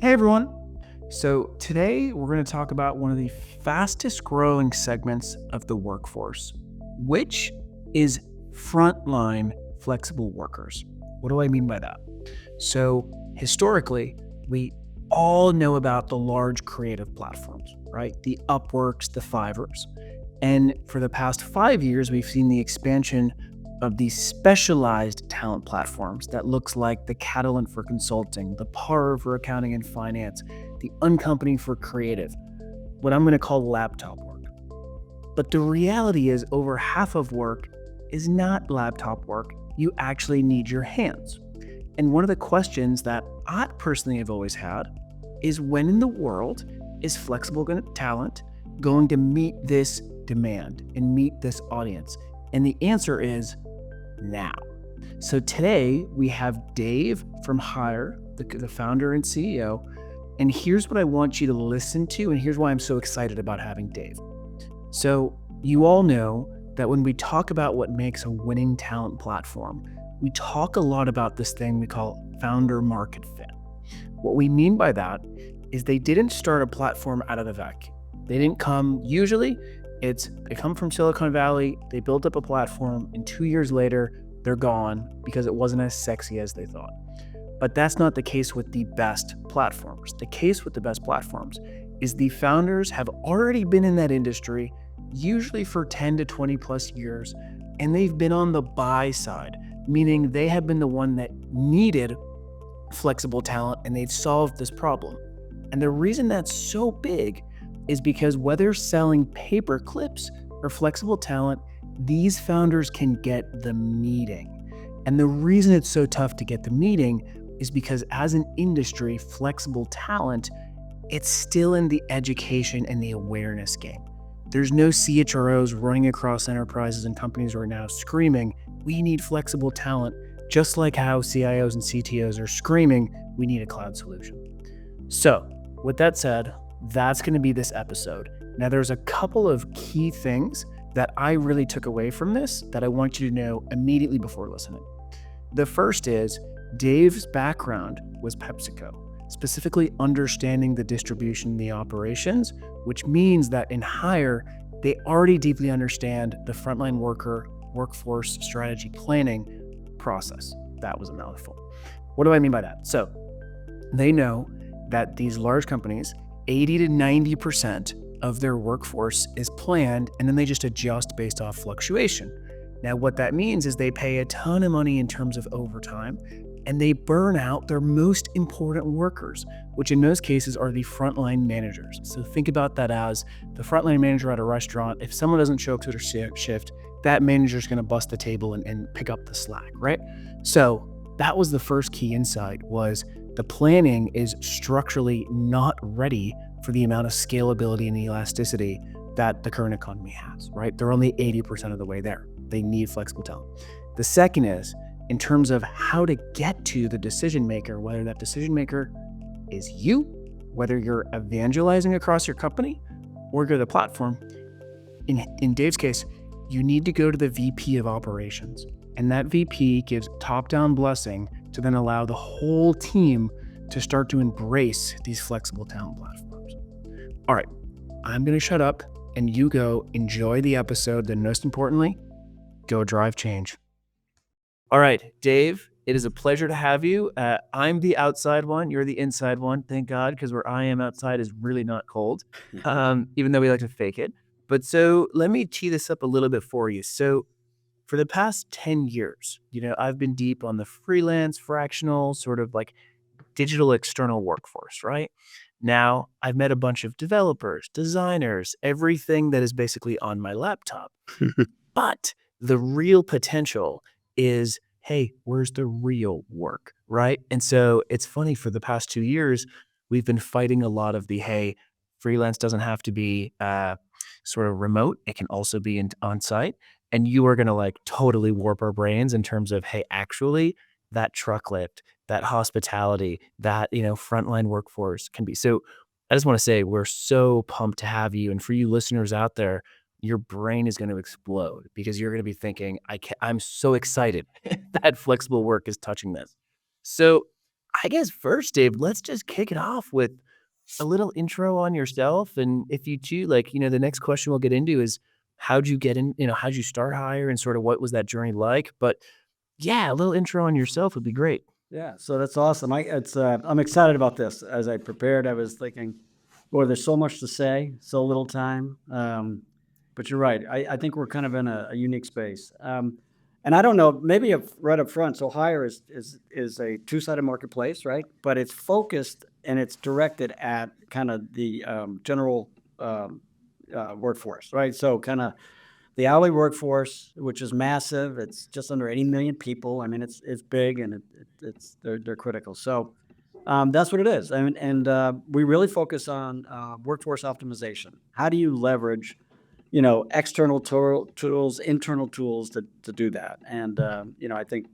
Hey everyone. So today we're going to talk about one of the fastest growing segments of the workforce, which is frontline flexible workers. What do I mean by that? So historically, we all know about the large creative platforms, right? The Upworks, the Fivers. And for the past 5 years, we've seen the expansion of these specialized talent platforms that looks like the Catalant for consulting, the Paro for accounting and finance, the Uncompany for creative, what I'm going to call laptop work. But the reality is over half of work is not laptop work. You actually need your hands. And one of the questions that I personally have always had is when in the world is flexible talent going to meet this demand and meet this audience? And the answer is now. So today we have Dave from Hyer, the founder and CEO. And here's what I want you to listen to, and here's why I'm so excited about having Dave. So you all know that when we talk about what makes a winning talent platform, we talk a lot about this thing we call founder market fit. What we mean by that is they didn't start a platform out of the vacuum. They didn't come, usually they come from Silicon Valley, they built up a platform, and 2 years later, they're gone because it wasn't as sexy as they thought. But that's not the case with the best platforms. The case with the best platforms is the founders have already been in that industry, usually for 10 to 20 plus years, and they've been on the buy side, meaning they have been the one that needed flexible talent and they've solved this problem. And the reason that's so big is because whether selling paper clips or flexible talent, these founders can get the meeting. And the reason it's so tough to get the meeting is because as an industry, flexible talent, it's still in the education and the awareness game. There's no CHROs running across enterprises and companies right now screaming, we need flexible talent, just like how CIOs and CTOs are screaming, we need a cloud solution. So with that said, that's going to be this episode. Now, there's a couple of key things that I really took away from this that I want you to know immediately before listening. The first is Dave's background was PepsiCo, specifically understanding the distribution and the operations, which means that in Hyer, they already deeply understand the frontline workforce strategy planning process. That was a mouthful. What do I mean by that? So they know that these large companies, 80 to 90% of their workforce is planned, and then they just adjust based off fluctuation. Now, what that means is they pay a ton of money in terms of overtime, and they burn out their most important workers, which in most cases are the frontline managers. So think about that as the frontline manager at a restaurant. If someone doesn't show up to their shift, that manager is going to bust the table and pick up the slack, right? So that was the first key insight, was the planning is structurally not ready for the amount of scalability and elasticity that the current economy has, right? They're only 80% of the way there. They need flexible talent. The second is in terms of how to get to the decision maker, whether that decision maker is you, whether you're evangelizing across your company or you're the platform. In Dave's case, you need to go to the VP of operations, and that VP gives top-down blessing to then allow the whole team to start to embrace these flexible talent platforms. All right, I'm going to shut up and you go enjoy the episode. Then most importantly, go drive change. All right, Dave, it is a pleasure to have you. I'm the outside one. You're the inside one. Thank God, because where I am outside is really not cold, even though we like to fake it. But so let me tee this up a little bit for you. So for the past 10 years, I've been deep on the freelance, fractional, sort of like digital external workforce, right? Now, I've met a bunch of developers, designers, everything that is basically on my laptop. But the real potential is, hey, where's the real work, right? And so it's funny, for the past 2 years, we've been fighting a lot of the, hey, freelance doesn't have to be sort of remote. It can also be on site. And you are going to like totally warp our brains in terms of, hey, actually that truck lift, that hospitality, that, frontline workforce can be. So I just want to say we're so pumped to have you. And for you listeners out there, your brain is going to explode because you're going to be thinking, I'm so excited that flexible work is touching this. So I guess first, Dave, let's just kick it off with a little intro on yourself. And if you choose, the next question we'll get into is how'd you get in, how'd you start Hyer and sort of what was that journey like? But yeah, a little intro on yourself would be great. Yeah, so that's awesome. I'm excited about this. As I prepared, I was thinking, boy, there's so much to say, so little time. But you're right. I think we're kind of in a unique space. And I don't know, maybe right up front. So Hire is a two-sided marketplace, right? But it's focused and it's directed at kind of the general workforce, right? So kind of the hourly workforce, which is massive. It's just under 80 million people. I mean, it's big and they're critical. So that's what it is. And we really focus on workforce optimization. How do you leverage, external tools, internal tools to do that? And I think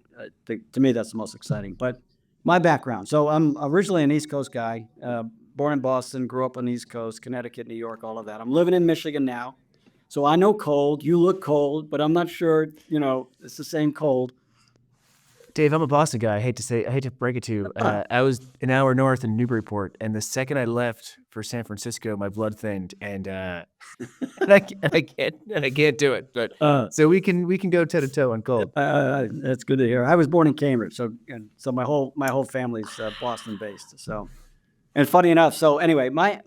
to me that's the most exciting. But my background. So I'm originally an East Coast guy, born in Boston, grew up on the East Coast, Connecticut, New York, all of that. I'm living in Michigan now. So I know cold. You look cold, but I'm not sure, it's the same cold. Dave, I'm a Boston guy. I hate to break it to you. I was an hour north in Newburyport, and the second I left for San Francisco, my blood thinned, and I can't do it. But so we can go toe to toe on cold. That's good to hear. I was born in Cambridge, so my whole family's Boston based. So, and funny enough, so anyway, my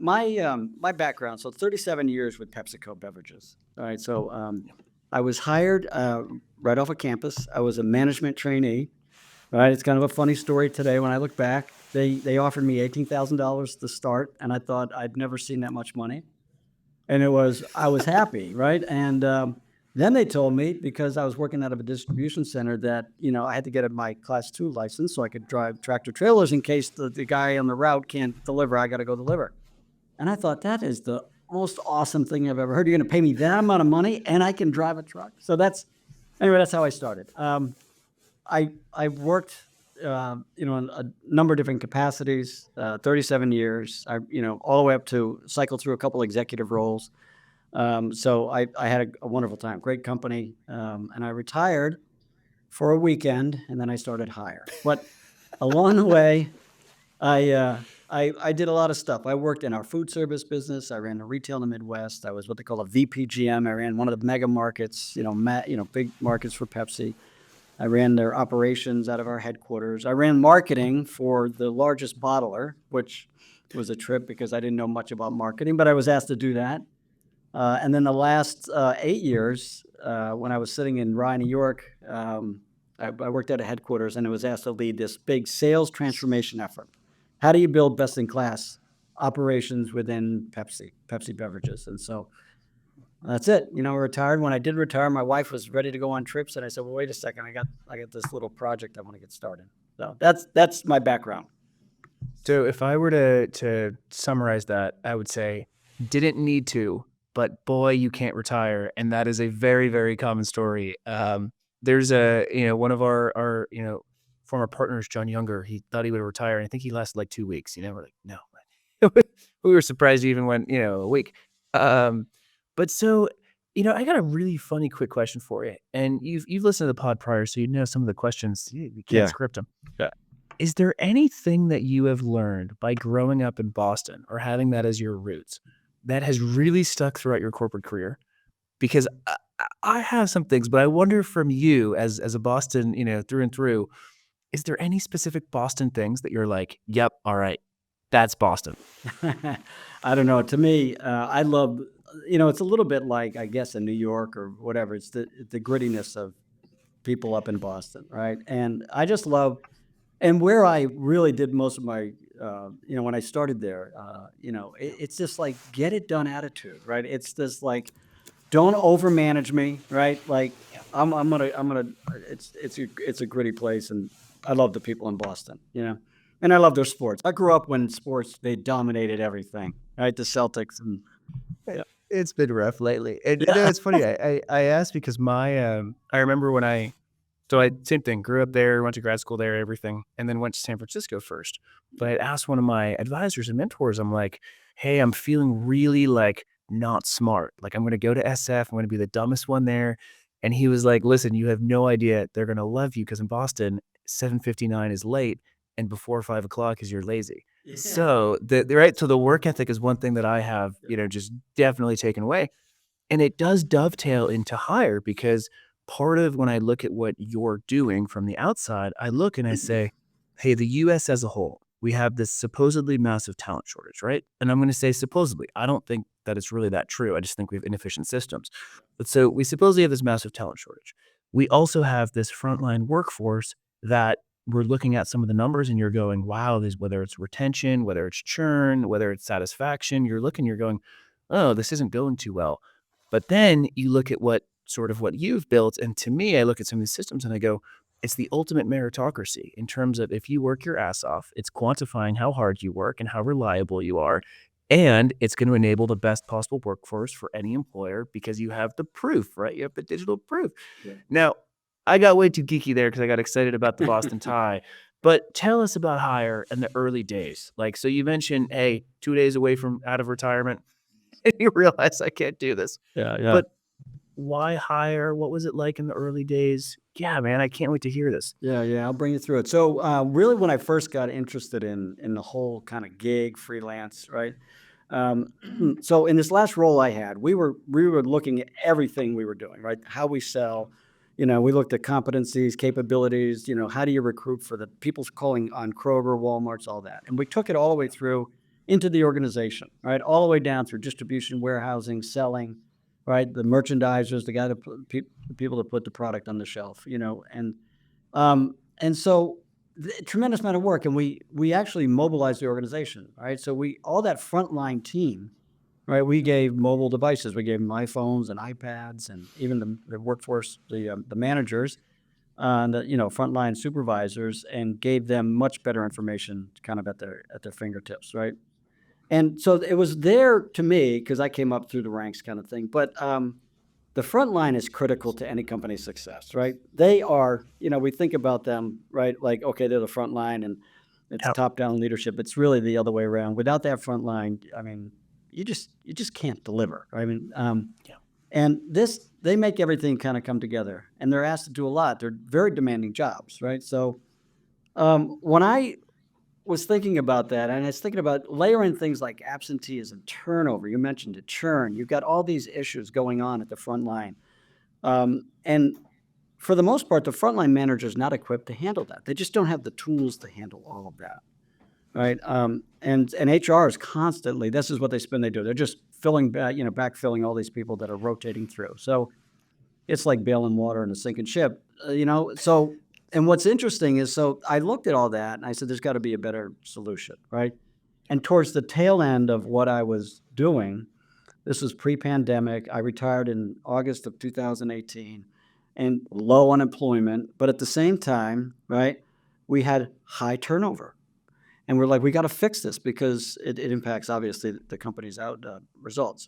background. So 37 years with PepsiCo beverages. All right, so I was hired right off of campus. I was a management trainee. Right, it's kind of a funny story today when I look back. They offered me $18,000 to start, and I thought I'd never seen that much money, and I was happy, right? And then they told me, because I was working out of a distribution center, that I had to get my Class 2 license so I could drive tractor trailers in case the guy on the route can't deliver. I got to go deliver. And I thought, that is the most awesome thing I've ever heard. You're going to pay me that amount of money, and I can drive a truck. So that's how I started. I worked, in a number of different capacities, 37 years. All the way up to cycle through a couple executive roles. So I had a wonderful time, great company, and I retired for a weekend, and then I started Hyer. But along the way, I did a lot of stuff. I worked in our food service business. I ran a retail in the Midwest. I was what they call a VPGM. I ran one of the mega markets, big markets for Pepsi. I ran their operations out of our headquarters. I ran marketing for the largest bottler, which was a trip because I didn't know much about marketing, but I was asked to do that. And then the last 8 years, when I was sitting in Rye, New York, I worked at a headquarters and I was asked to lead this big sales transformation effort. How do you build best-in-class operations within Pepsi beverages? And so that's it. Retired. When I did retire, my wife was ready to go on trips, and I said, "Well, wait a second. I got this little project I want to get started." So that's my background. So if I were to summarize that, I would say didn't need to, but boy, you can't retire, and that is a very, very common story. There's one of our former partners, John Younger. He thought he would retire, and I think he lasted like 2 weeks. We're like, no. We were surprised he even went a week. But so, I got a really funny quick question for you. And you've listened to the pod prior, so you know some of the questions. You can't script them. Yeah. Is there anything that you have learned by growing up in Boston or having that as your roots that has really stuck throughout your corporate career? Because I have some things, but I wonder from you as a Boston, through and through, is there any specific Boston things that you're like, yep, all right, that's Boston? I don't know. To me, I love, it's a little bit like, I guess, in New York or whatever. It's the grittiness of people up in Boston, right? And I just love, and where I really did most of my, when I started there, it's just like get it done attitude, right? It's this like, don't overmanage me, right? Like I'm gonna. It's a gritty place, and I love the people in Boston, and I love their sports. I grew up when sports they dominated everything, right? The Celtics and It's been rough lately. And it's funny. I asked because I remember when same thing, grew up there, went to grad school there, everything, and then went to San Francisco first. But I asked one of my advisors and mentors, I'm like, hey, I'm feeling really like not smart. Like I'm going to go to SF. I'm going to be the dumbest one there. And he was like, listen, you have no idea. They're going to love you because in Boston, 7:59 is late. and before 5 o'clock is you're lazy. So the work ethic is one thing that I have, just definitely taken away. And it does dovetail into Hire because part of when I look at what you're doing from the outside, I look and I say, hey, the US as a whole, we have this supposedly massive talent shortage, right? And I'm going to say supposedly. I don't think that it's really that true. I just think we have inefficient systems. But so we supposedly have this massive talent shortage. We also have this frontline workforce that we're looking at some of the numbers and you're going, wow, whether it's retention, whether it's churn, whether it's satisfaction, you're going, oh, this isn't going too well. But then you look at what you've built, and to me, I look at some of these systems and I go, it's the ultimate meritocracy in terms of if you work your ass off, it's quantifying how hard you work and how reliable you are. And it's going to enable the best possible workforce for any employer because you have the proof, right? You have the digital proof. Yeah. Now, I got way too geeky there because I got excited about the Boston tie. But tell us about Hire and the early days. Like, so you mentioned, hey, 2 days away from out of retirement, and you realize I can't do this. Yeah. But why Hire? What was it like in the early days? Yeah, man, I can't wait to hear this. Yeah, I'll bring you through it. So, really, when I first got interested in the whole kind of gig freelance, right? So, in this last role I had, we were looking at everything we were doing, right? How we sell, we looked at competencies, capabilities. How do you recruit for the people's calling on Kroger, Walmart's, all that, and we took it all the way through into the organization, right? All the way down through distribution, warehousing, selling, right? The merchandisers, the guy that the people that put the product on the shelf, and so tremendous amount of work, and we actually mobilized the organization, right? So all that frontline team, right? We gave mobile devices, we gave them iPhones and iPads, and even the workforce, the managers, the frontline supervisors, and gave them much better information, kind of at their fingertips, right? And so it was there to me because I came up through the ranks, kind of thing. But the front line is critical to any company's success, right? They are, we think about them, right? Like, okay, they're the front line and it's Yep. top-down leadership. It's really the other way around. Without that front line, I mean, you just can't deliver. I mean, Yeah. and they make everything kind of come together, and they're asked to do a lot. They're very demanding jobs, right? So when I was thinking about that, and I was thinking about layering things like absenteeism, turnover. You mentioned it, churn. You've got all these issues going on at the front line. And for the most part, the frontline manager is not equipped to handle that. They just don't have the tools to handle all of that, right? And HR is constantly, this is what they spend, they do. They're just backfilling all these people that are rotating through. So it's like bailing water in a sinking ship, So, and what's interesting is, so I looked at all that and I said, there's got to be a better solution, right? And towards the tail end of what I was doing, this was pre-pandemic. I retired in August of 2018 and low unemployment. But at the same time, right, we had high turnover. And we're like, we got to fix this because it impacts, obviously, the company's results.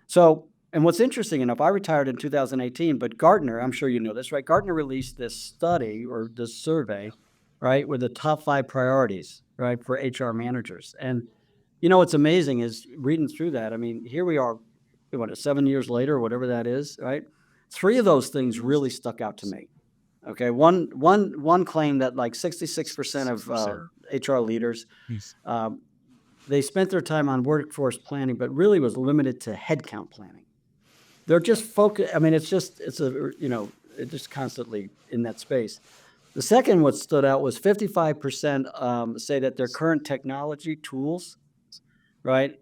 So, and what's interesting enough, I retired in 2018, but Gartner, I'm sure you know this, right? Gartner released this study or this survey, right, with the top 5 priorities, right, for HR managers. And what's amazing is reading through that. I mean, here we are, 7 years later, or whatever that is, right? 3 of those things really stuck out to me. Okay, one claim that like 66% of HR leaders, they spent their time on workforce planning, but really was limited to headcount planning. They're just focused. I mean, it's just constantly in that space. The second, what stood out was 55% say that their current technology tools, right,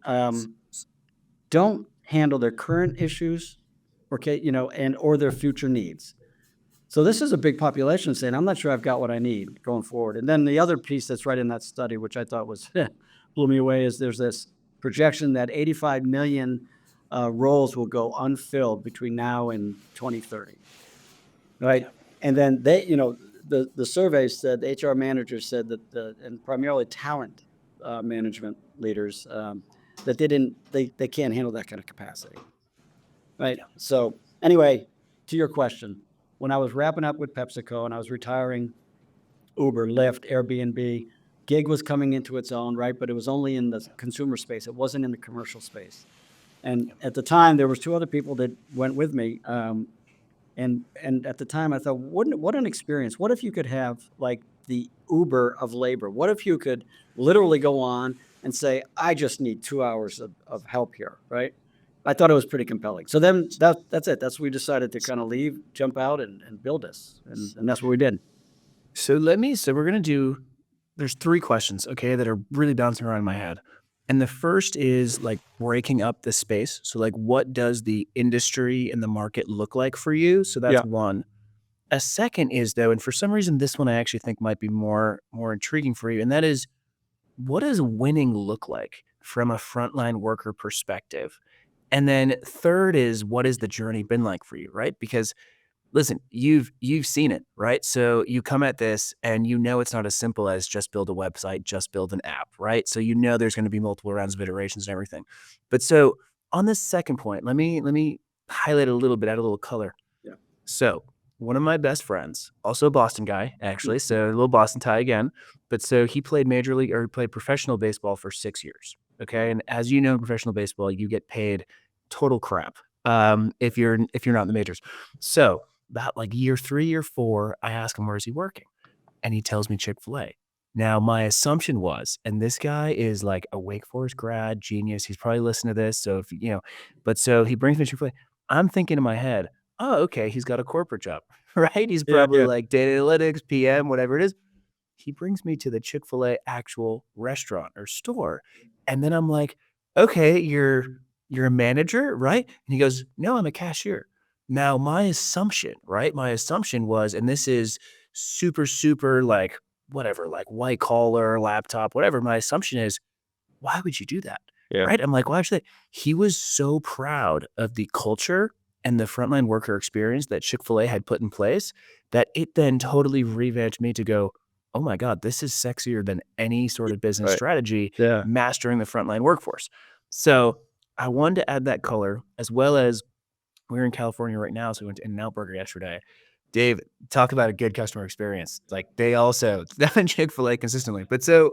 don't handle their current issues, or their future needs. So this is a big population saying, I'm not sure I've got what I need going forward. And then the other piece that's right in that study, which I thought was blew me away, is there's this projection that 85 million roles will go unfilled between now and 2030, right? Yeah. And then the survey said, the HR managers said that, and primarily talent management leaders, that they can't handle that kind of capacity, right? Yeah. So anyway, to your question, when I was wrapping up with PepsiCo and I was retiring, Uber, Lyft, Airbnb, gig was coming into its own, right? But it was only in the consumer space. It wasn't in the commercial space. And at the time, there was 2 other people that went with me. And at the time, I thought, what an experience. What if you could have like the Uber of labor? What if you could literally go on and say, I just need 2 hours of help here, right? I thought it was pretty compelling. So then that's it. That's we decided to kind of leave, jump out, and build this, and that's what we did. So we're going to do, there's 3 questions, okay, that are really bouncing around in my head. And the first is like breaking up the space. So like, what does the industry and the market look like for you? So that's Yeah. one. A second is though, and for some reason, this one I actually think might be more intriguing for you. And that is, what does winning look like from a frontline worker perspective? And then third is, what has the journey been like for you, right? Because listen, you've seen it, right? So you come at this and you know it's not as simple as just build a website, just build an app, right? So you know there's going to be multiple rounds of iterations and everything. But so on this second point, let me highlight a little bit, add a little color. Yeah. So one of my best friends, also a Boston guy, actually, so a little Boston tie again. But so he played major league or he played professional baseball for 6 years. Okay, and as you know, in professional baseball, you get paid total crap if you're not in the majors. So about like year 3, year 4, I ask him, where is he working? And he tells me Chick-fil-A. Now, my assumption was, and this guy is like a Wake Forest grad, genius. He's probably listening to this. So if but so he brings me to Chick-fil-A. I'm thinking in my head, oh, okay, he's got a corporate job, right? He's Yeah. probably like data analytics, PM, whatever it is. He brings me to the Chick-fil-A actual restaurant or store. And then I'm like, okay, you're a manager, right? And he goes, no, I'm a cashier. Now, my assumption, right? My assumption was, and this is super, super like whatever, like white collar, laptop, whatever. My assumption is, why would you do that? Yeah. Right? I'm like, why should they? He was so proud of the culture and the frontline worker experience that Chick-fil-A had put in place that it then totally revamped me to go, oh my God, this is sexier than any sort of business Right. strategy, Yeah. mastering the frontline workforce. So I wanted to add that color, as well as we're in California right now. So we went to In-N-Out Burger yesterday. Dave, talk about a good customer experience. Like they also, that and Chick-fil-A consistently. But so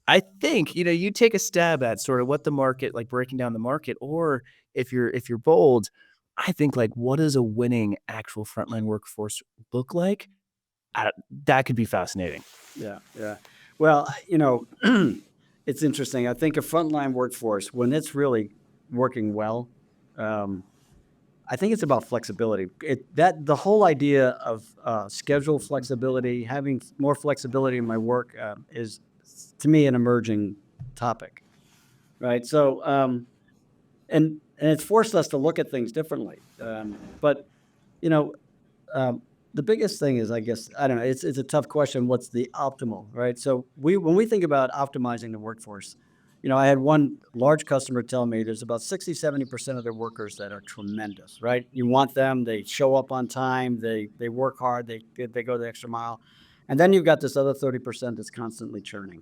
I think, you take a stab at sort of what the market, like breaking down the market, or if you're bold, I think like, what does a winning actual frontline workforce look like? That could be fascinating. Yeah. Yeah. Well, it's interesting. I think a frontline workforce, when it's really working well, I think it's about flexibility. The whole idea of schedule flexibility, having more flexibility in my work, is to me an emerging topic, right? So, and it's forced us to look at things differently. But you know, um, the biggest thing is, I guess, I don't know. It's a tough question. What's the optimal, right? So when we think about optimizing the workforce, I had one large customer tell me there's about 60-70% of their workers that are tremendous, right? You want them, they show up on time, they work hard, they go the extra mile. And then you've got this other 30% that's constantly churning,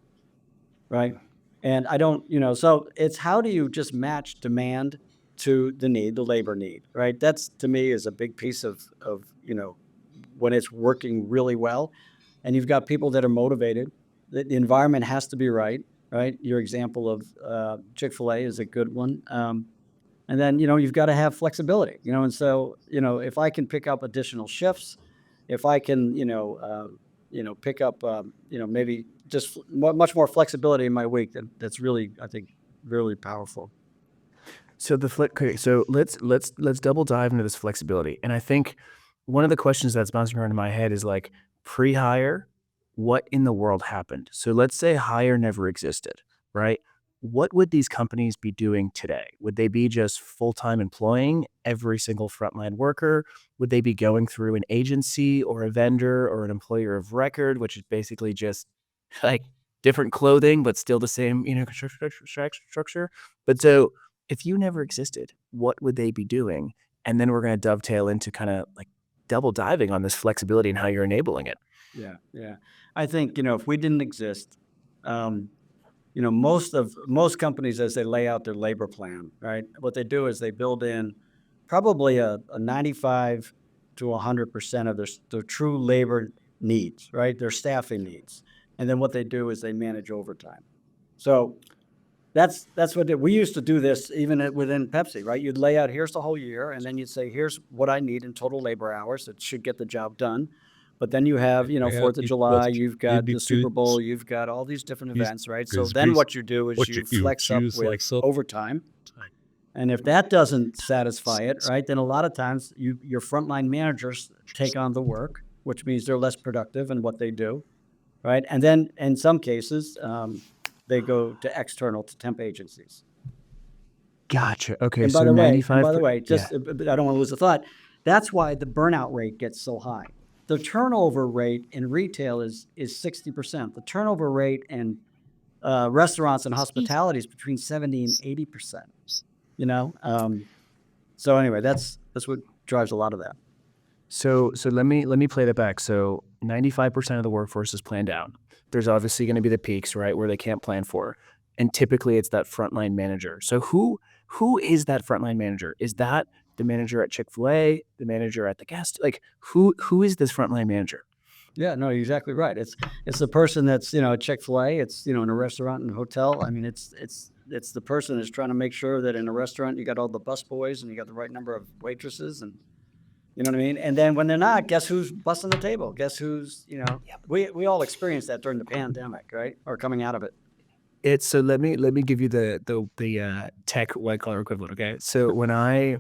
right? And I don't, so it's how do you just match demand to the need, the labor need, right? That's to me is a big piece of when it's working really well, and you've got people that are motivated. The environment has to be right, right? Your example of Chick-fil-A is a good one. And then you've got to have flexibility, and so if I can pick up additional shifts, if I can pick up maybe just much more flexibility in my week, that's really, I think, really powerful. So okay, so let's double dive into this flexibility. And I think one of the questions that's bouncing around in my head is like, pre-hire, what in the world happened? So let's say hire never existed, right? What would these companies be doing today? Would they be just full-time employing every single frontline worker? Would they be going through an agency or a vendor or an employer of record, which is basically just like different clothing, but still the same, structure? But so if you never existed, what would they be doing? And then we're going to dovetail into kind of like double diving on this flexibility and how you're enabling it. Yeah, yeah. I think if we didn't exist, most companies, as they lay out their labor plan, right, what they do is they build in probably a 95 to 100% of their true labor needs, right, their staffing needs, and then what they do is they manage overtime. So that's we used to do this even within Pepsi, right? You'd lay out, here's the whole year, and then you'd say, here's what I need in total labor hours that should get the job done. But then you have, I have 4th of it July, was you've got maybe the Super two Bowl, you've got all these different is events, right? So is then bas- what you do is what you you flex up choose with like so overtime. And if that doesn't satisfy it, right, then a lot of times your frontline managers take on the work, which means they're less productive in what they do, right? And then in some cases, they go to external, to temp agencies. Gotcha. Okay, And by so the way, 95 yeah. just I don't want to lose the thought. That's why the burnout rate gets so high. The turnover rate in retail is 60%. The turnover rate in restaurants and hospitality is between 70 and 80%. You know, so anyway, that's what drives a lot of that. So let me play that back. So 95% of the workforce is planned out. There's obviously going to be the peaks, right, where they can't plan for. And typically it's that frontline manager. So who is that frontline manager? Is that the manager at Chick-fil-A, the manager at the gas? Like who is this frontline manager? Yeah, no, you're exactly right. It's the person that's at Chick-fil-A. It's in a restaurant and hotel. I mean, it's the person that's trying to make sure that in a restaurant you got all the bus boys and you got the right number of waitresses, and you know what I mean. And then when they're not, guess who's busting the table? Guess who's we all experienced that during the pandemic, right? Or coming out of it. It's so let me give you the tech white collar equivalent, okay? So when I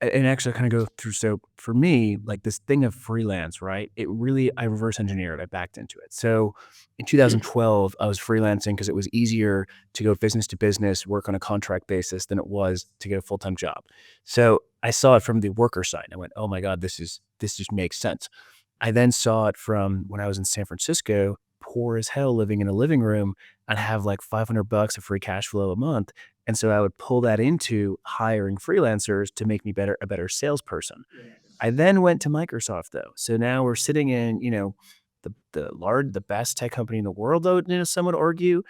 and actually kind of go through, so for me, like this thing of freelance, right? It really, I reverse engineered, I backed into it. So in 2012, I was freelancing because it was easier to go business to business, work on a contract basis than it was to get a full-time job. So I saw it from the worker side. I went, oh my God, this just makes sense. I then saw it from when I was in San Francisco, poor as hell, living in a living room. I'd have like $500 of free cash flow a month. And so I would pull that into hiring freelancers to make me a better salesperson. I then went to Microsoft though. So now we're sitting in, the best tech company in the world, though, some would argue.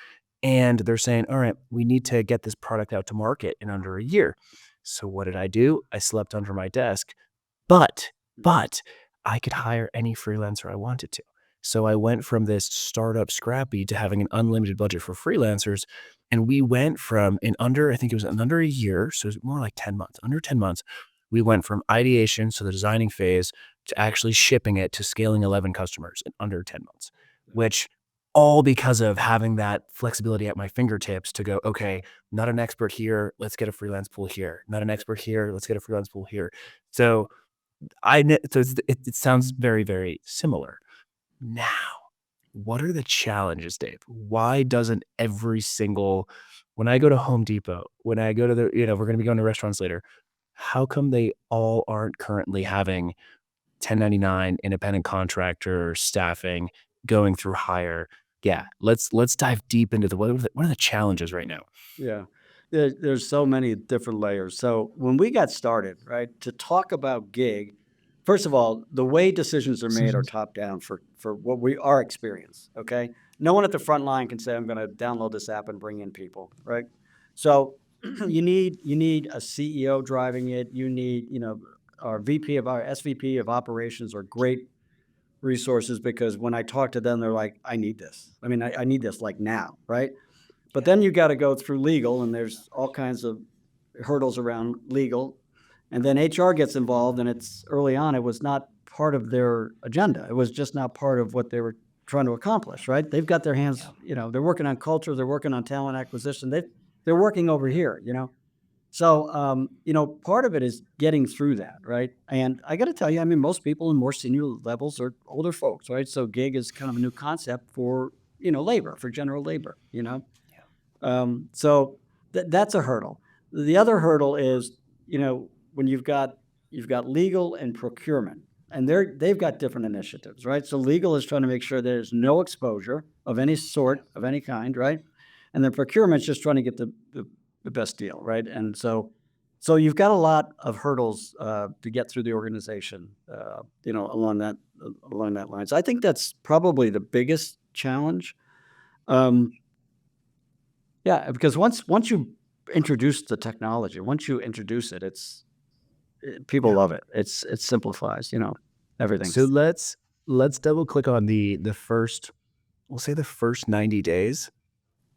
And they're saying, all right, we need to get this product out to market in under a year. So what did I do? I slept under my desk. But I could hire any freelancer I wanted to. So I went from this startup scrappy to having an unlimited budget for freelancers. And we went from I think it was in under a year, so it was more like 10 months, under 10 months, we went from ideation, so the designing phase, to actually shipping it to scaling 11 customers in under 10 months, which all because of having that flexibility at my fingertips to go, okay, not an expert here, let's get a freelance pool here. Not an expert here, let's get a freelance pool here. So it sounds very, very similar. Now, what are the challenges, Dave? Why doesn't every single when I go to Home Depot, when I go to we're gonna be going to restaurants later, how come they all aren't currently having 1099 independent contractor staffing going through Hyer? Yeah, let's dive deep into what are the challenges right now? Yeah. There's so many different layers. So when we got started, right, to talk about gig, first of all, the way decisions are made are top down for what our experience. Okay. No one at the front line can say, I'm going to download this app and bring in people, right? So you need a CEO driving it. You need, our SVP of operations are great resources because when I talk to them, they're like, I need this. I mean, I need this like now, right? But then you got to go through legal, and there's all kinds of hurdles around legal. And then HR gets involved, and it's early on, it was not part of their agenda. It was just not part of what they were trying to accomplish, right? They've got their hands, they're working on culture, they're working on talent acquisition. They're working over here, So, part of it is getting through that, right? And I got to tell you, I mean, most people in more senior levels are older folks, right? So gig is kind of a new concept for, labor, for general labor. So that's a hurdle. The other hurdle is, when you've got legal and procurement, and they've got different initiatives, right? So legal is trying to make sure there's no exposure of any sort, of any kind, right? And then procurement's just trying to get the best deal, right? And so you've got a lot of hurdles to get through the organization, along that line. So I think that's probably the biggest challenge. Yeah, because once you introduce the technology, once you introduce it, people love it. It simplifies, everything. So let's double click on the first, we'll say the first 90 days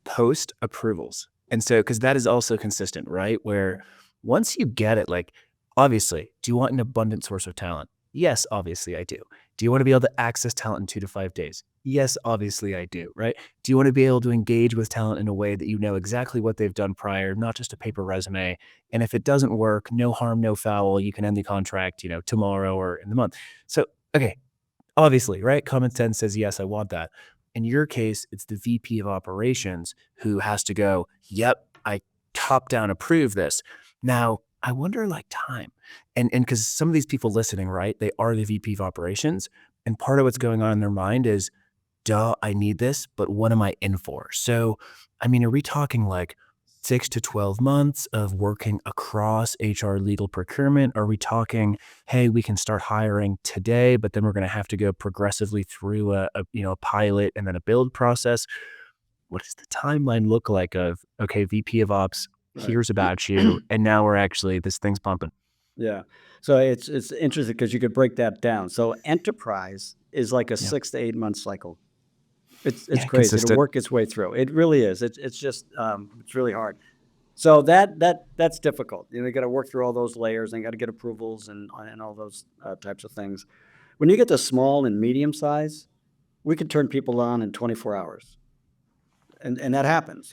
post approvals. And so, because that is also consistent, right? Where once you get it, like, obviously, do you want an abundant source of talent? Yes, obviously I do. Do you want to be able to access talent in 2 to 5 days? Yes, obviously I do, right? Do you want to be able to engage with talent in a way that you know exactly what they've done prior, not just a paper resume? And if it doesn't work, no harm, no foul, you can end the contract, tomorrow or in the month. So, okay, obviously, right? Common sense says, yes, I want that. In your case, it's the VP of operations who has to go, yep, I top down approve this. Now, I wonder like time. And because some of these people listening, right, they are the VP of operations. And part of what's going on in their mind is, duh, I need this, but what am I in for? So, I mean, are we talking like 6 to 12 months of working across HR, legal, procurement? Are we talking, hey, we can start hiring today, but then we're going to have to go progressively through a pilot and then a build process? What does the timeline look like of, okay, VP of ops Right. hears about you, and now we're actually, this thing's pumping. Yeah. So it's interesting because you could break that down. So enterprise is like a Yeah. 6 to 8 month cycle. It's Yeah. crazy. It'll Consistent. work its way through. It really is. It's just it's really hard. So that's difficult. You got to work through all those layers and got to get approvals and all those types of things. When you get to small and medium size, we can turn people on in 24 hours, and that happens.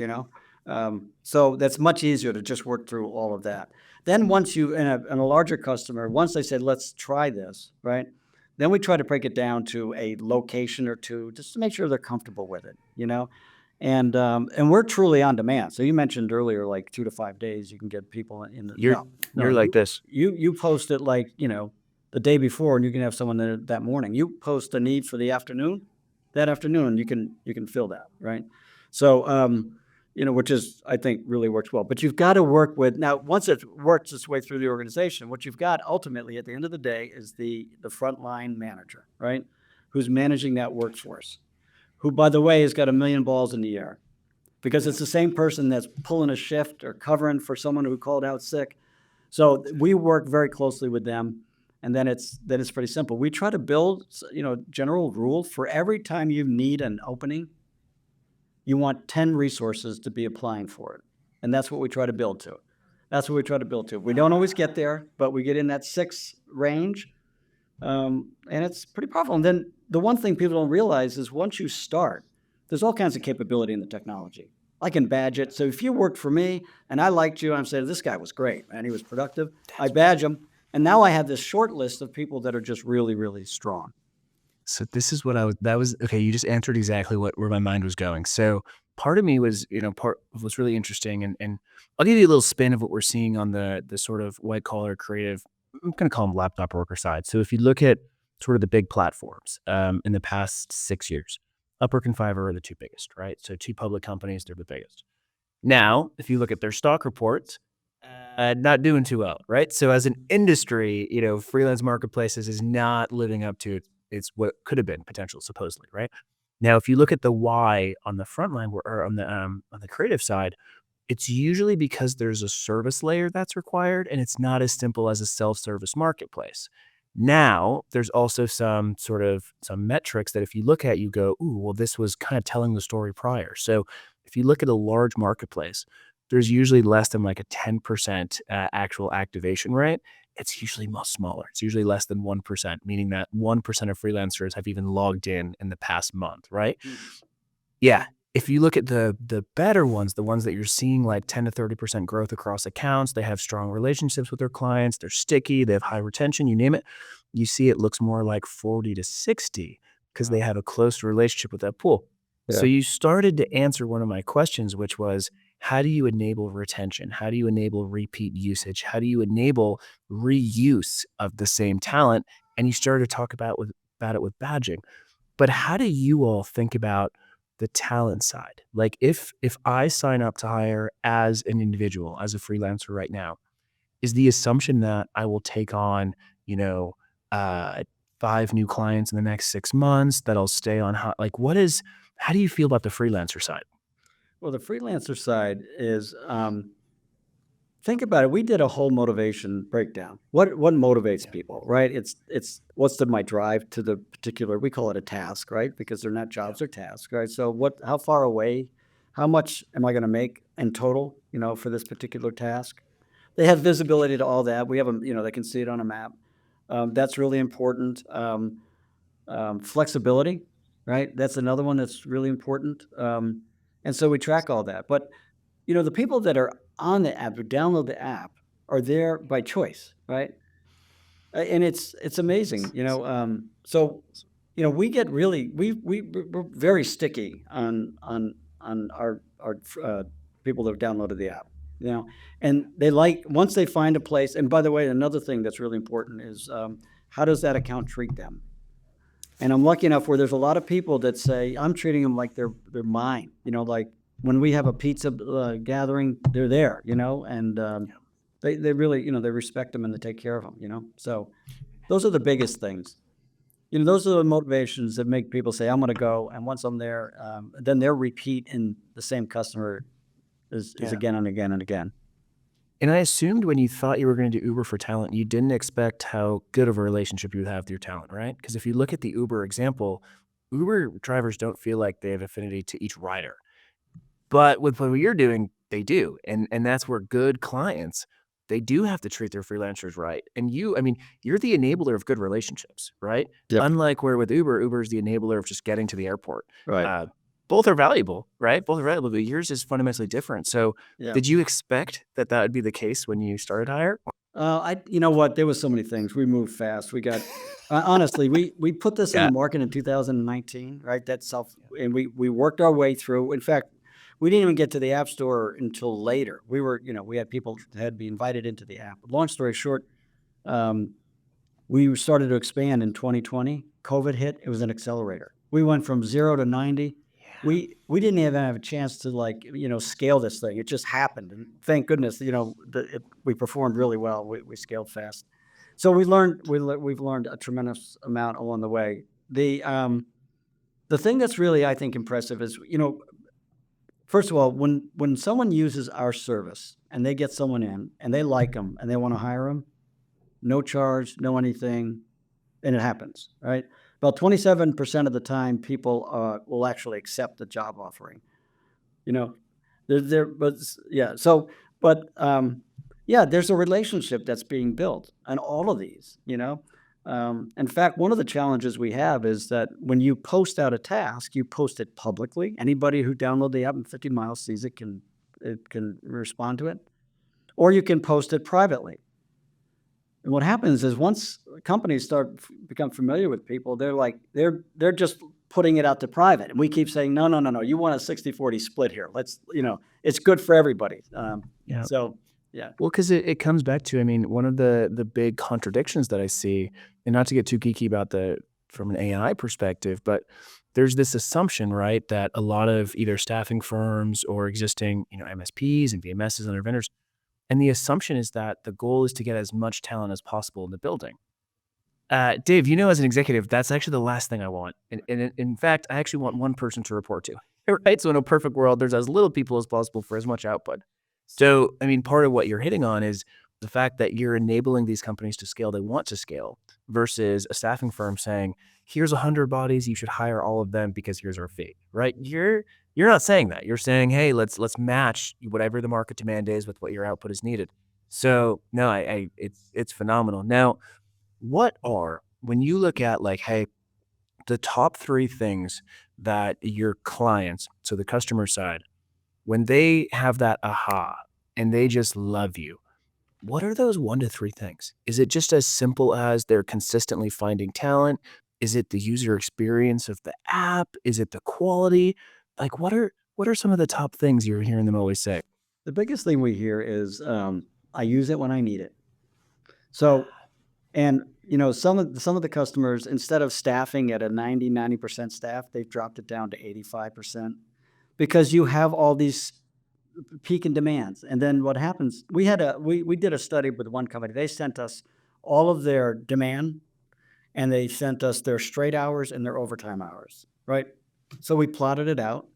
So that's much easier to just work through all of that. Then once you in a larger customer, once they said let's try this, right? Then we try to break it down to a location or two, just to make sure they're comfortable with it. And we're truly on demand. So you mentioned earlier, like 2 to 5 days, you can get people in. You're No, you're like this. you post it like the day before, and you can have someone there that morning. You post a need for the afternoon, that afternoon you can fill that, right? So which is I think really works well. But you've got to work with now. Once it works its way through the organization, what you've got ultimately at the end of the day is the frontline manager, right? Who's managing that workforce, who, by the way, has got a million balls in the air because it's the same person that's pulling a shift or covering for someone who called out sick. So we work very closely with them, and then it's pretty simple. We try to build, general rule for every time you need an opening, you want 10 resources to be applying for it, and that's what we try to build to. We don't always get there, but we get in that 6 range, and it's pretty powerful. And then the one thing people don't realize is once you start, there's all kinds of capability in the technology. I can badge it. So if you worked for me and I liked you, I'm saying this guy was great, man. He was productive. I badge him, and now I have this short list of people that are just really, really strong. So this is what that was okay. You just answered exactly where my mind was going. So part of me was, part of what's really interesting, and I'll give you a little spin of what we're seeing on the sort of white collar creative. I'm going to call them laptop worker side. So if you look at sort of the big platforms in the past 6 years, Upwork and Fiverr are the two biggest, right? So two public companies, they're the biggest. Now, if you look at their stock reports, not doing too well, right? So as an industry, freelance marketplaces is not living up to its what could have been potential, supposedly, right? Now, if you look at the why on the front line or on the creative side, it's usually because there's a service layer that's required, and it's not as simple as a self-service marketplace. Now, there's also some metrics that if you look at, you go, ooh, well, this was kind of telling the story prior. So if you look at a large marketplace, there's usually less than like a 10% actual activation rate. It's usually much smaller. It's usually less than 1%, meaning that 1% of freelancers have even logged in the past month, right? Yeah. If you look at the better ones, the ones that you're seeing like 10 to 30% growth across accounts, they have strong relationships with their clients, they're sticky, they have high retention, you name it. You see it looks more like 40 to 60 because they have a close relationship with that pool. So Yeah. you started to answer one of my questions, which was, how do you enable retention? How do you enable repeat usage? How do you enable reuse of the same talent? And you started to talk about it with badging. But how do you all think about the talent side? Like if I sign up to hire as an individual, as a freelancer right now, is the assumption that I will take on, you know, uh, 5 new clients in the next 6 months, that I'll stay on like how do you feel about the freelancer side? Well, the freelancer side is think about it. We did a whole motivation breakdown. What motivates people, right? It's what's my drive to the particular. We call it a task, right? Because they're not jobs, they're tasks, right? So how far away, how much am I going to make in total, for this particular task? They have visibility to all that. We have them, they can see it on a map. That's really important. Flexibility, right? That's another one that's really important. And so we track all that. But the people that are on the app, who download the app, are there by choice, right? And it's amazing, so we get really we're very sticky on our people that have downloaded the app, and they like once they find a place. And by the way, another thing that's really important is how does that account treat them? And I'm lucky enough where there's a lot of people that say I'm treating them like they're mine. Like when we have a pizza gathering, they're there. And they really they respect them and they take care of them. So those are the biggest things. Those are the motivations that make people say I'm going to go. And once I'm there, then they'll repeat, and the same customer is Yeah. again and again and again. And I assumed when you thought you were going to do Uber for talent, you didn't expect how good of a relationship you would have with your talent, right? Because if you look at the Uber example, Uber drivers don't feel like they have affinity to each rider. But with what you're doing, they do. And that's where good clients, they do have to treat their freelancers right. And you're the enabler of good relationships, right? Yep. Unlike where with Uber is the enabler of just getting to the airport. Right. Both are valuable, right? Both are valuable, but yours is fundamentally different. So Yeah. did you expect that would be the case when you started Hyer? You know what? There was so many things. We moved fast. We got honestly, we put this in Yeah. the market in 2019, right? And we worked our way through. In fact, we didn't even get to the App Store until later. We had people that had to be invited into the app. Long story short, we started to expand in 2020. COVID hit. It was an accelerator. We went from 0 to 90. We didn't even have a chance to scale this thing. It just happened, and thank goodness, we performed really well. We scaled fast, so we've learned a tremendous amount along the way. The thing that's really, I think, impressive is first of all, when someone uses our service and they get someone in and they like them and they want to hire them, no charge, no anything, and it happens, right? About 27% of the time, people will actually accept the job offering. But yeah. Yeah, there's a relationship that's being built on all of these. In fact, one of the challenges we have is that when you post out a task, you post it publicly. Anybody who downloads the app in 50 miles sees it can respond to it, or you can post it privately. And what happens is once companies become familiar with people, they're just putting it out to private, and we keep saying no. You want a 60-40 split here. It's good for everybody. Yeah. So yeah. Well, because it comes back to, one of the big contradictions that I see, and not to get too geeky about from an AI perspective, but there's this assumption, right, that a lot of either staffing firms or existing, MSPs and VMSs and other vendors, and the assumption is that the goal is to get as much talent as possible in the building. Dave, as an executive, that's actually the last thing I want. And in fact, I actually want one person to report to, right? So in a perfect world, there's as little people as possible for as much output. So, part of what you're hitting on is the fact that you're enabling these companies to scale they want to scale versus a staffing firm saying, here's 100 bodies, you should hire all of them because here's our fee, right? You're not saying that. You're saying, hey, let's match whatever the market demand is with what your output is needed. So no, it's phenomenal. Now, when you look at hey, the top 3 things that your clients, so the customer side, when they have that aha and they just love you, what are those 1 to 3 things? Is it just as simple as they're consistently finding talent? Is it the user experience of the app? Is it the quality? What are some of the top things you're hearing them always say? The biggest thing we hear is I use it when I need it. So, and some of the customers, instead of staffing at a 90% staff, they've dropped it down to 85% because you have all these peak in demands. And then what happens? We did a study with one company. They sent us all of their demand, and they sent us their straight hours and their overtime hours. Right. So we plotted it out,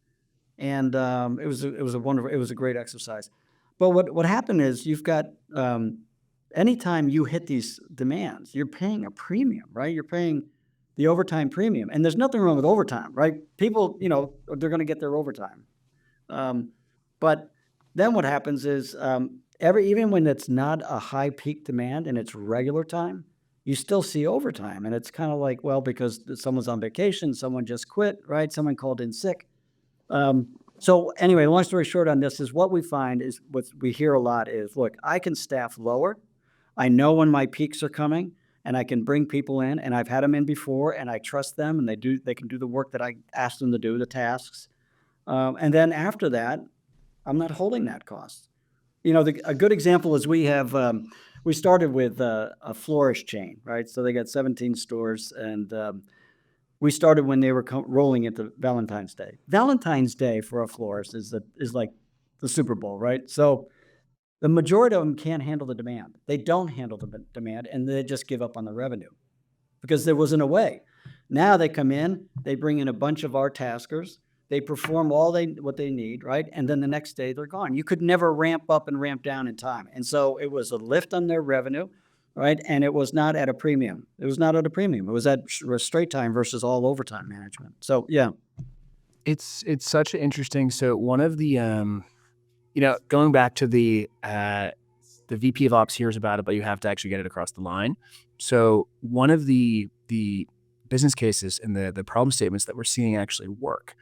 and it was a great exercise. But what happened is you've got anytime you hit these demands, you're paying a premium, right? You're paying the overtime premium, and there's nothing wrong with overtime, right? People, they're going to get their overtime. But then what happens is even when it's not a high peak demand and it's regular time, you still see overtime. And it's kind of like, well, because someone's on vacation, someone just quit, right? Someone called in sick. So anyway, long story short on this is what we find is what we hear a lot is, look, I can staff lower. I know when my peaks are coming and I can bring people in, and I've had them in before and I trust them and they can do the work that I asked them to do, the tasks. And then after that, I'm not holding that cost. A good example is we started with a florist chain, right? So they got 17 stores, and we started when they were rolling into Valentine's Day. Valentine's Day for a florist is like the Super Bowl, right? So the majority of them can't handle the demand. They don't handle the demand, and they just give up on the revenue because there wasn't a way. Now they come in, they bring in a bunch of our taskers, they perform what they need, right? And then the next day they're gone. You could never ramp up and ramp down in time. And so it was a lift on their revenue, right? And it was not at a premium. It was not at a premium. It was at straight time versus all overtime management. So yeah. It's such an interesting. So one of the going back to the VP of Ops hears about it, but you have to actually get it across the line. So one of the business cases and the problem statements that we're seeing actually work.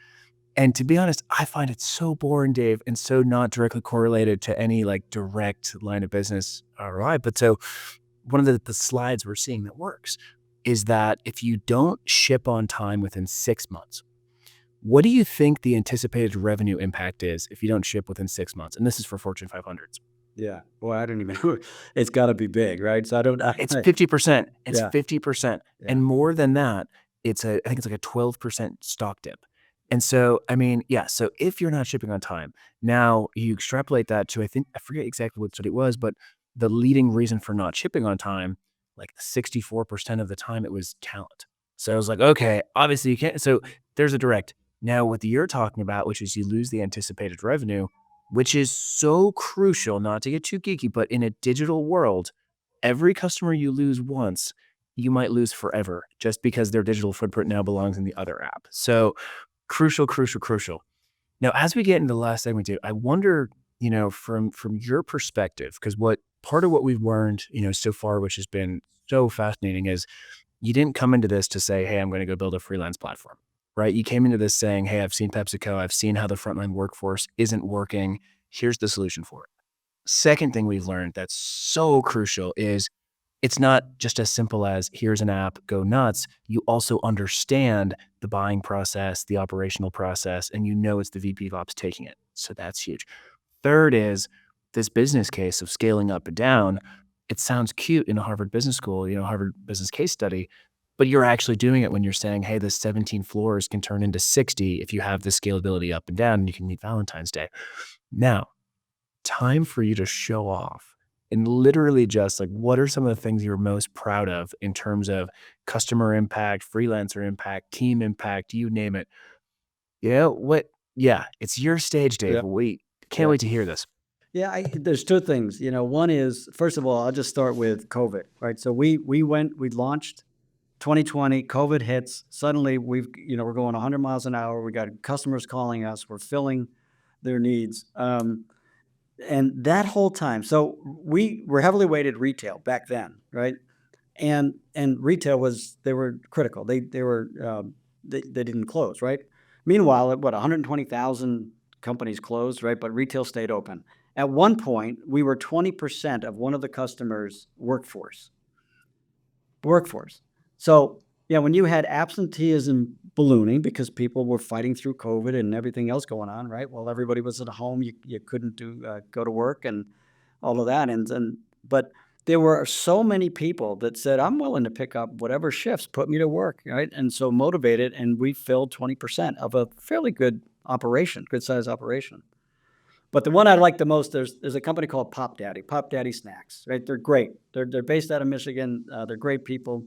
And to be honest, I find it so boring, Dave, and so not directly correlated to any like direct line of business ROI. But so one of the slides we're seeing that works is that if you don't ship on time within 6 months, what do you think the anticipated revenue impact is if you don't ship within 6 months? And this is for Fortune 500s. Yeah. Boy, I don't even know. It's got to be big, right? So I don't. It's 50%. It's Yeah. 50%. Yeah. And more than that, I think it's like a 12% stock dip. And so, I mean, yeah, so if you're not shipping on time, now you extrapolate that to, I forget exactly what study it was, but the leading reason for not shipping on time, like 64% of the time, it was talent. So I was like, okay, obviously you can't. So there's a direct. Now, what you're talking about, which is you lose the anticipated revenue, which is so crucial, not to get too geeky, but in a digital world, every customer you lose once, you might lose forever just because their digital footprint now belongs in the other app. So crucial, crucial, crucial. Now, as we get into the last segment, Dave, I wonder, from your perspective, because part of what we've learned, so far, which has been so fascinating, is you didn't come into this to say, hey, I'm going to go build a freelance platform, right? You came into this saying, hey, I've seen PepsiCo, I've seen how the frontline workforce isn't working. Here's the solution for it. Second thing we've learned that's so crucial is it's not just as simple as here's an app, go nuts. You also understand the buying process, the operational process, and it's the VP of Ops taking it. So that's huge. Third is this business case of scaling up and down. It sounds cute in a Harvard Business School, Harvard Business Case Study, but you're actually doing it when you're saying, hey, this 17 floors can turn into 60 if you have the scalability up and down and you can meet Valentine's Day. Now, time for you to show off and literally just like, what are some of the things you're most proud of in terms of customer impact, freelancer impact, team impact, you name it. Yeah, it's your stage, Dave. Yeah. We can't wait to hear this. Yeah, there's two things. One is, first of all, I'll just start with COVID, right? So we launched 2020, COVID hits. Suddenly we're going 100 miles an hour. We got customers calling us. We're filling their needs. And that whole time, so we were heavily weighted retail back then, right? And retail they were critical. They didn't close, right? Meanwhile, 120,000 companies closed, right? But retail stayed open. At one point, we were 20% of one of the customers' workforce. So yeah, when you had absenteeism ballooning because people were fighting through COVID and everything else going on, right? Well, everybody was at home. You couldn't go to work and all of that. But there were so many people that said, I'm willing to pick up whatever shifts, put me to work, right? And so motivated, and we filled 20% of a fairly good operation, good size operation. But the one I like the most, there's a company called Pop Daddy Snacks, right? They're great. They're based out of Michigan. They're great people.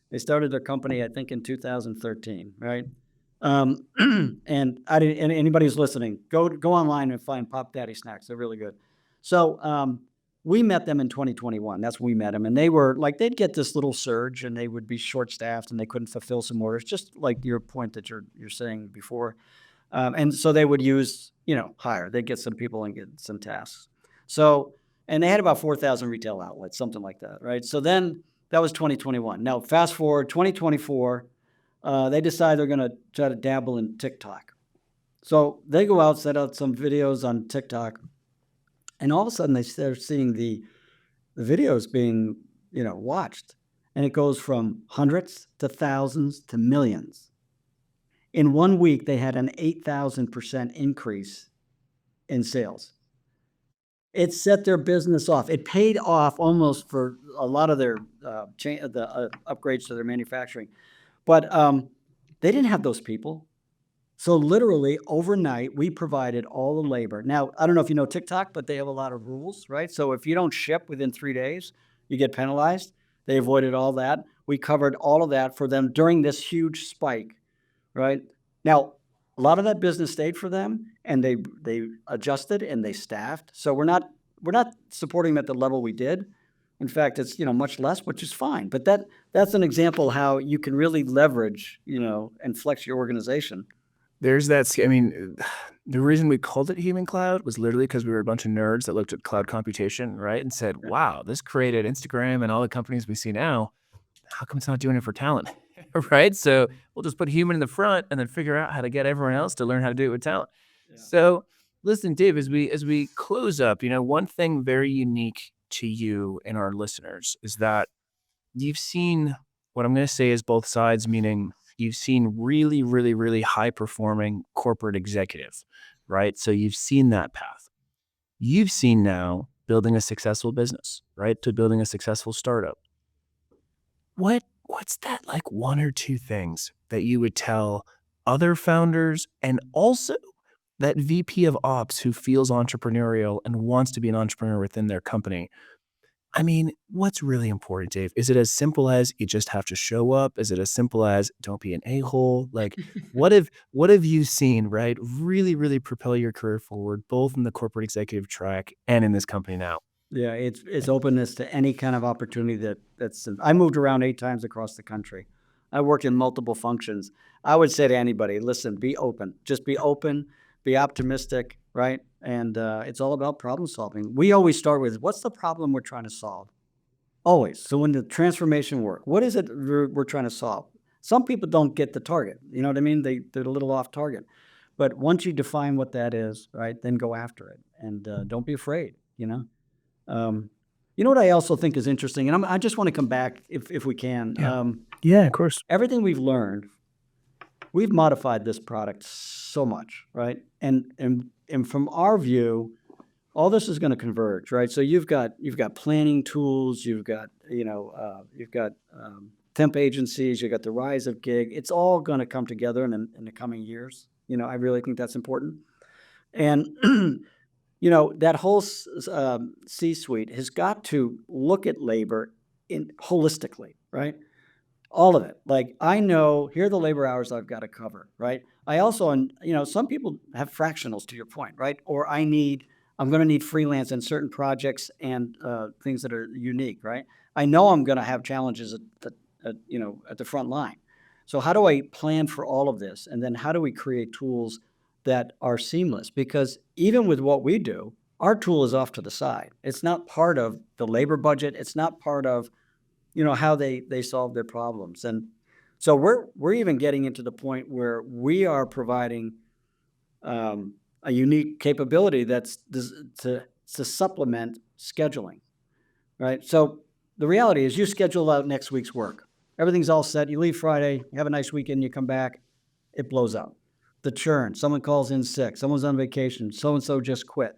They started their company, I think, in 2013, right? And anybody who's listening, go online and find Pop Daddy Snacks. They're really good. So we met them in 2021. That's when we met them, and they were like, they'd get this little surge, and they would be short-staffed, and they couldn't fulfill some orders, just like your point that you're saying before. And so they would use, Hyer. They'd get some people and get some tasks. So, and they had about 4,000 retail outlets, something like that, right? So then That was 2021. Now, fast forward 2024, they decide they're going to try to dabble in TikTok. So they go out, set out some videos on TikTok, and all of a sudden they start seeing the videos being, watched, and it goes from hundreds to thousands to millions. In 1 week, they had an 8,000% increase in sales. It set their business off. It paid off almost for a lot of their upgrades to their manufacturing. But they didn't have those people. So literally overnight, we provided all the labor. Now, I don't know if you know TikTok, but they have a lot of rules, right? So if you don't ship within 3 days, you get penalized. They avoided all that. We covered all of that for them during this huge spike, right? Now, a lot of that business stayed for them, and they adjusted and they staffed. So we're not supporting them at the level we did. In fact, it's much less, which is fine. But that's an example how you can really leverage and flex your organization. There's that. I mean, the reason we called it human cloud was literally because we were a bunch of nerds that looked at cloud computation, right, and said, "Wow, this created Instagram and all the companies we see now. How come it's not doing it for talent?" Right? So we'll just put human in the front and then figure out how to get everyone else to learn how to do it with talent. Yeah. So listen, Dave, as we close up, one thing very unique to you and our listeners is that you've seen what I'm going to say is both sides, meaning you've seen really, really, really high performing corporate executives, right? So you've seen that path. You've seen now building a successful business, right? To building a successful startup. What's that like one or two things that you would tell other founders and also that VP of ops who feels entrepreneurial and wants to be an entrepreneur within their company? I mean, what's really important, Dave? Is it as simple as you just have to show up? Is it as simple as don't be an a-hole? Like, what have you seen, right? Really, really propel your career forward, both in the corporate executive track and in this company now? Yeah, it's openness to any kind of opportunity that's. I moved around 8 times across the country. I worked in multiple functions. I would say to anybody, listen, be open. Just be open, be optimistic, right? And it's all about problem solving. We always start with, what's the problem we're trying to solve? Always. So when the transformation work, what is it we're trying to solve? Some people don't get the target. You know what I mean? They're a little off target. But once you define what that is, right, then go after it. And don't be afraid, You know what I also think is interesting, and I just want to come back if we can. Yeah. Yeah, of course. Everything we've learned, we've modified this product so much, right? And from our view, all this is going to converge, right? So you've got planning tools, you've got temp agencies, you've got the rise of gig. It's all going to come together in the coming years. I really think that's important, and. That whole C-suite has got to look at labor holistically, right? All of it. Like, I know, here are the labor hours I've got to cover, right? I also, some people have fractionals, to your point, right? Or I'm going to need freelance in certain projects and things that are unique, right? I know I'm going to have challenges at the front line. So how do I plan for all of this? And then how do we create tools that are seamless? Because even with what we do, our tool is off to the side. It's not part of the labor budget. It's not part of, how they solve their problems. And so we're even getting into the point where we are providing a unique capability that's to supplement scheduling, right? So the reality is, you schedule out next week's work. Everything's all set. You leave Friday, you have a nice weekend, you come back, it blows out. The churn, someone calls in sick, someone's on vacation, so-and-so just quit.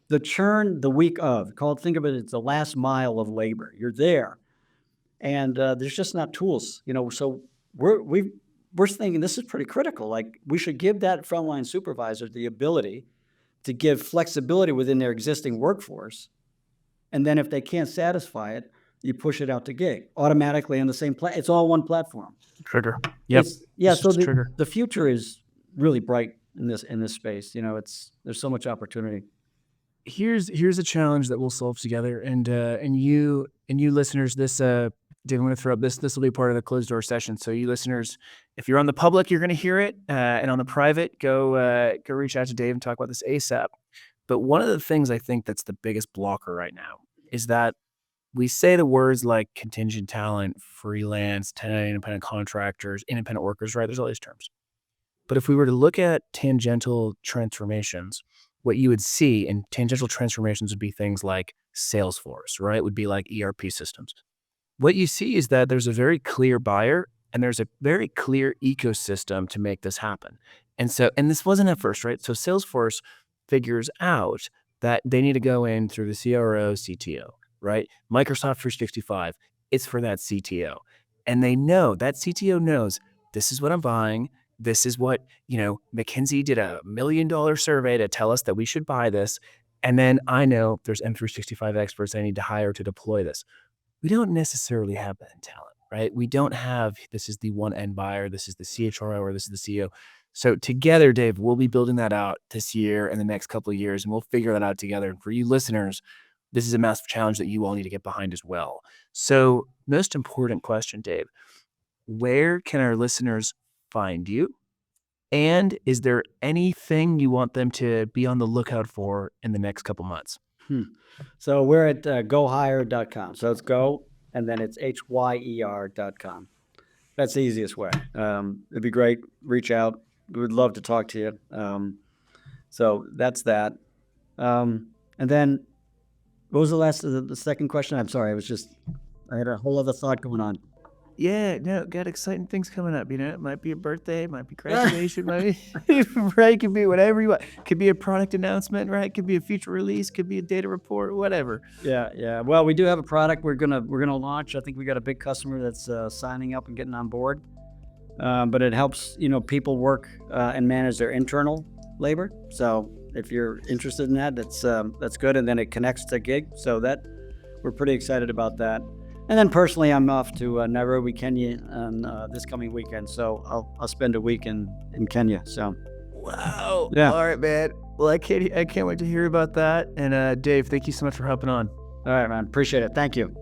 The churn the week of, think of it as the last mile of labor. You're there, and there's just not tools, so we're thinking this is pretty critical. Like, we should give that frontline supervisor the ability to give flexibility within their existing workforce, and then if they can't satisfy it, you push it out to gig automatically on the same it's all one platform. Trigger. Yep. So trigger. The future is really bright in this space. There's so much opportunity. Here's a challenge that we'll solve together, and you listeners, this Dave, I'm going to throw up this will be part of the closed door session. So you listeners, if you're on the public, you're going to hear it, and on the private, go reach out to Dave and talk about this ASAP. But one of the things I think that's the biggest blocker right now is that we say the words like contingent talent, freelance, 1099 independent contractors, independent workers, right? There's all these terms. But if we were to look at tangential transformations, what you would see in tangential transformations would be things like Salesforce, right? It would be like ERP systems. What you see is that there's a very clear buyer and there's a very clear ecosystem to make this happen. And this wasn't at first, right? So Salesforce figures out that they need to go in through the CRO, CTO, right? Microsoft 365, it's for that CTO. And they know, that CTO knows, this is what I'm buying. This is what, McKinsey did $1 million survey to tell us that we should buy this. And then I know there's M365 experts I need to hire to deploy this. We don't necessarily have that in talent, right? We don't have, this is the one end buyer, this is the CHRO, or this is the CEO. So together, Dave, we'll be building that out this year and the next couple of years, and we'll figure that out together. And for you listeners, this is a massive challenge that you all need to get behind as well. So most important question, Dave, where can our listeners find you? And is there anything you want them to be on the lookout for in the next couple months? So we're at gohyer.com. So it's go, and then it's HYER.com. That's the easiest way. It'd be great. Reach out. We would love to talk to you. So that's that. And then what was the second question? I'm sorry. I had a whole other thought going on. Yeah, no, got exciting things coming up. It might be a birthday, might be graduation, might be, right? Could be whatever you want. Could be a product announcement, right? Could be a feature release, could be a data report, whatever. Yeah. Well, we do have a product we're gonna launch. I think we got a big customer that's signing up and getting on board. But it helps people work and manage their internal labor. So if you're interested in that, that's good. And then it connects to gig. So that we're pretty excited about that. And then personally, I'm off to Nairobi, Kenya, on this coming weekend. So I'll spend a week in Kenya. So, wow, yeah. All right, man. Well, I can't wait to hear about that. And Dave, thank you so much for hopping on. All right, man. Appreciate it. Thank you.